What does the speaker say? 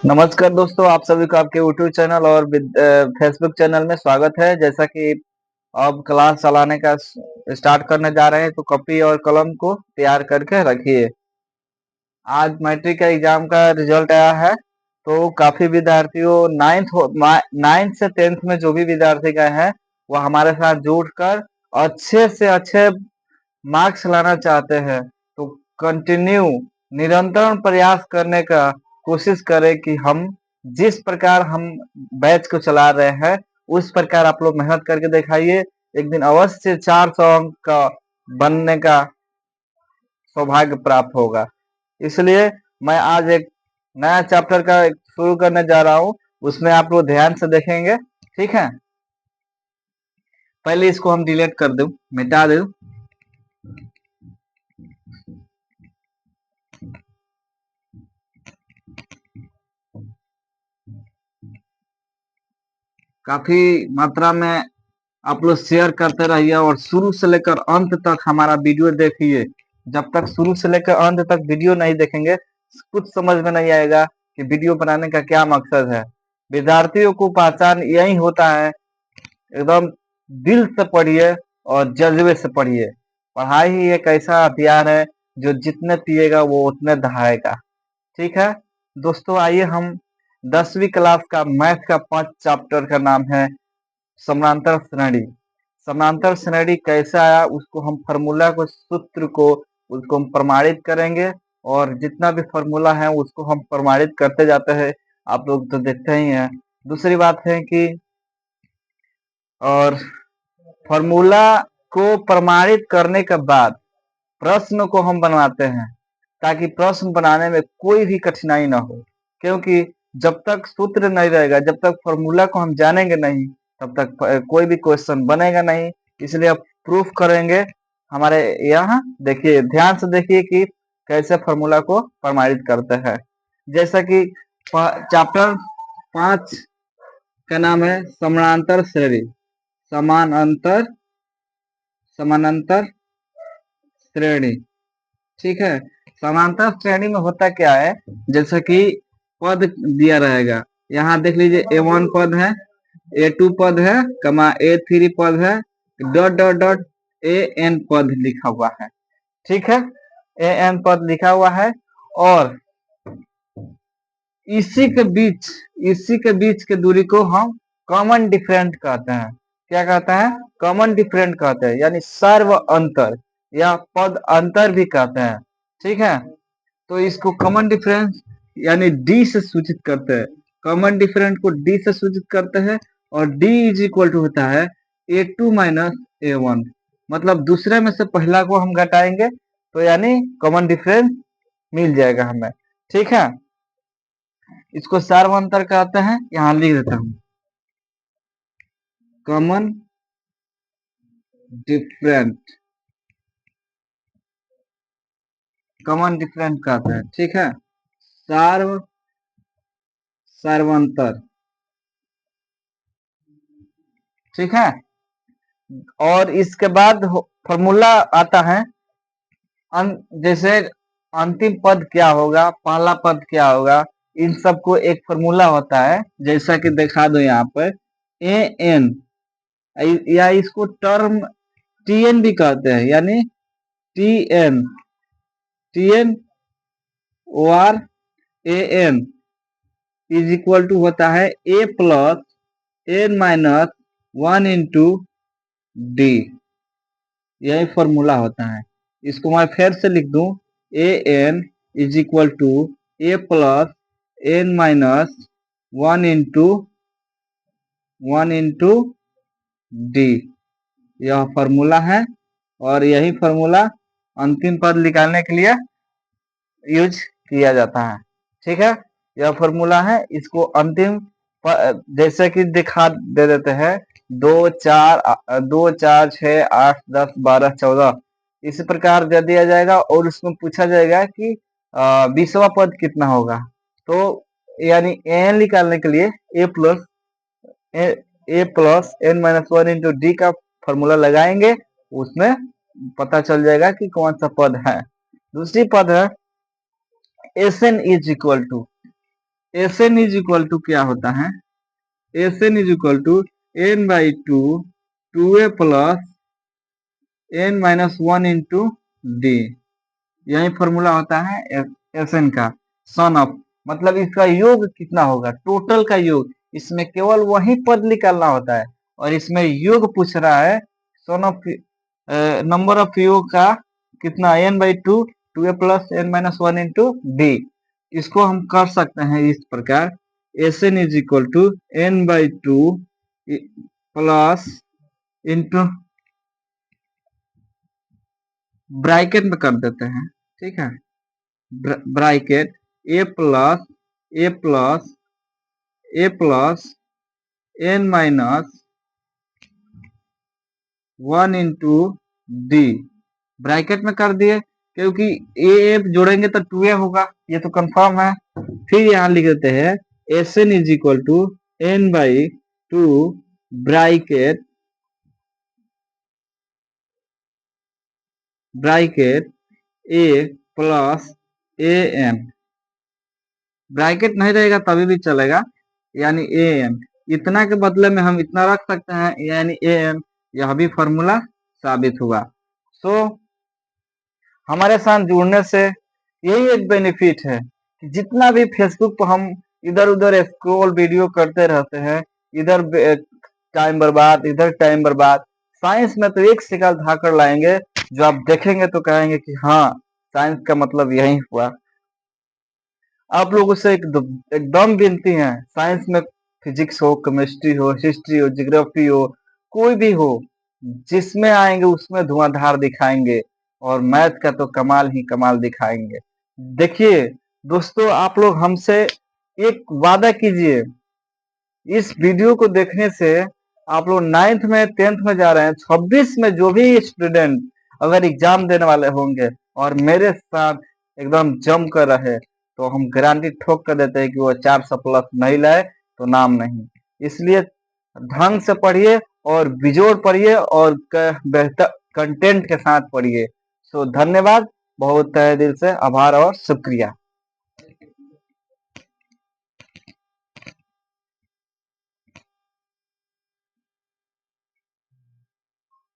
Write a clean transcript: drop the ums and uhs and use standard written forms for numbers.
नमस्कार दोस्तों, आप सभी का आपके यूट्यूब चैनल और फेसबुक चैनल में स्वागत है। जैसा कि अब क्लास चलाने का स्टार्ट करने जा रहे हैं, तो कॉपी और कलम को तैयार करके रखिए। आज मैट्रिक का एग्जाम का रिजल्ट आया है, तो काफी विद्यार्थियों नाइन्थ से 10th में जो भी विद्यार्थी गए हैं, वो हमारे साथ जुड़कर अच्छे से अच्छे मार्क्स लाना चाहते हैं। तो कंटिन्यू निरंतर प्रयास करने का कोशिश करें कि हम जिस प्रकार हम बैच को चला रहे हैं, उस प्रकार आप लोग मेहनत करके दिखाइए। एक दिन अवश्य 400 अंक का बनने का सौभाग्य प्राप्त होगा। इसलिए मैं आज एक नया चैप्टर का शुरू करने जा रहा हूँ, उसमें आप लोग ध्यान से देखेंगे। ठीक है, पहले इसको हम डिलीट कर दूं, मिटा दूं। काफी मात्रा में आप लोग शेयर करते रहिए और शुरू से लेकर अंत तक हमारा वीडियो देखिए। जब तक शुरू से लेकर अंत तक वीडियो नहीं देखेंगे, कुछ समझ में नहीं आएगा कि वीडियो बनाने का क्या मकसद है। विद्यार्थियों को पहचान यही होता है, एकदम दिल से पढ़िए और जज्बे से पढ़िए। पढ़ाई ही एक ऐसा हथियार है जो जितने पिएगा वो उतने दहाएगा। ठीक है दोस्तों, आइए हम 10वीं क्लास का मैथ का 5 चैप्टर का नाम है समांतर श्रेणी। समांतर श्रेणी कैसे आया, उसको हम फॉर्मूला को, सूत्र को, उसको हम प्रमाणित करेंगे। और जितना भी फॉर्मूला है उसको हम प्रमाणित करते जाते हैं, आप लोग तो देखते ही हैं। दूसरी बात है कि और फॉर्मूला को प्रमाणित करने के बाद प्रश्न को हम बनवाते हैं, ताकि प्रश्न बनाने में कोई भी कठिनाई ना हो। क्योंकि जब तक सूत्र नहीं रहेगा, जब तक फॉर्मूला को हम जानेंगे नहीं, तब तक कोई भी क्वेश्चन बनेगा नहीं। इसलिए अब प्रूफ करेंगे हमारे यहाँ। देखिए, ध्यान से देखिए कि कैसे फॉर्मूला को प्रमाणित करते हैं। जैसा कि चैप्टर 5 का नाम है समानांतर श्रेणी। समानांतर समानांतर श्रेणी। ठीक है, समांतर श्रेणी में होता क्या है, जैसा कि पद दिया रहेगा। यहाँ देख लीजिए, A1 पद है, A2 पद है, कमा A3 पद है, डॉट डॉट डॉट AN पद लिखा हुआ है। ठीक है, AN पद लिखा हुआ है। और इसी के बीच के दूरी को हम कॉमन डिफरेंट कहते हैं। क्या कहते हैं? कॉमन डिफरेंट कहते हैं, यानी सर्व अंतर या पद अंतर भी कहते हैं। ठीक है, तो इसको कॉमन डिफरेंस यानी डी से सूचित करते हैं। कॉमन डिफरेंट को डी से सूचित करते हैं। और डी इज इक्वल टू होता है A2 माइनस A1। मतलब दूसरे में से पहला को हम घटाएंगे तो यानी कॉमन डिफरेंस मिल जाएगा हमें। ठीक है, इसको सर्व अंतर कहते हैं। यहाँ लिख देता हूं, कॉमन डिफरेंट, कॉमन डिफरेंट कहते हैं। ठीक है, सर्वांतर। ठीक है, और इसके बाद फॉर्मूला आता है जैसे अंतिम पद क्या होगा, पहला पद क्या होगा, इन सबको एक फॉर्मूला होता है। जैसा कि दिखा दो यहाँ पर, AN या इसको टर्म TN भी कहते हैं, यानी TN और AN इज इक्वल टू होता है A plus N minus 1 into D. यही फॉर्मूला होता है। इसको मैं फिर से लिख दूं, AN is equal to A plus N minus 1 into D. यह फॉर्मूला है और यही फॉर्मूला अंतिम पद निकालने के लिए यूज किया जाता है। ठीक है, यह फॉर्मूला है। इसको अंतिम जैसे कि दिखा दे देते हैं, 2 4 6 8 10 12 14 इसी प्रकार दे दिया जाएगा। और उसमें पूछा जाएगा कि 20वां पद कितना होगा। तो यानी एन निकालने के लिए a plus n minus 1 into d का फॉर्मूला लगाएंगे, उसमें पता चल जाएगा कि कौन सा पद है। दूसरी पद है Sn is equal to, Sn is equal to क्या होता है, Sn is equal to n by two 2a plus n minus one into D. यही फॉर्मूला होता है Sn का, सन ऑफ मतलब इसका योग कितना होगा, टोटल का योग। इसमें केवल वही पद निकालना होता है और इसमें योग पूछ रहा है सन ऑफ नंबर ऑफ योग का कितना, n by two 2a plus n minus one into d. इसको हम कर सकते हैं इस प्रकार, Sn is equal to n by two plus into bracket में कर देते हैं, ठीक है, bracket a plus a plus a plus n minus one into d, bracket में कर दिए क्योंकि ए जोड़ेंगे तो 2a होगा, ये तो कंफर्म है। फिर यहाँ लिख देते हैं Sn is equal to n by two bracket bracket a plus an, bracket नहीं रहेगा तभी भी चलेगा, यानी an, इतना के बदले में हम इतना रख सकते हैं यानी an, यह भी फॉर्मूला साबित हुआ। सो हमारे साथ जुड़ने से यही एक बेनिफिट है कि जितना भी फेसबुक पर हम इधर उधर स्क्रॉल वीडियो करते रहते हैं, इधर टाइम बर्बाद इधर टाइम बर्बाद, साइंस में तो एक शिकल धाकर लाएंगे जो आप देखेंगे तो कहेंगे कि हाँ साइंस का मतलब यही हुआ। आप लोगों से एकदम विनती है, साइंस में फिजिक्स हो, केमिस्ट्री हो, हिस्ट्री हो, ज्योग्राफी हो, कोई भी हो, जिसमें आएंगे उसमें धुआंधार दिखाएंगे और मैथ का तो कमाल ही कमाल दिखाएंगे। देखिए दोस्तों, आप लोग हमसे एक वादा कीजिए, इस वीडियो को देखने से आप लोग 9th में 10th में जा रहे हैं, 26 में जो भी स्टूडेंट अगर एग्जाम देने वाले होंगे और मेरे साथ एकदम जम कर रहे तो हम गारंटी ठोक कर देते हैं कि वो 400 प्लस नहीं लाए तो नाम नहीं। इसलिए ढंग से पढ़िए और बिजोड़ पढ़िए और बेहतर कंटेंट के साथ पढ़िए। सो धन्यवाद, बहुत तहे दिल से आभार और शुक्रिया।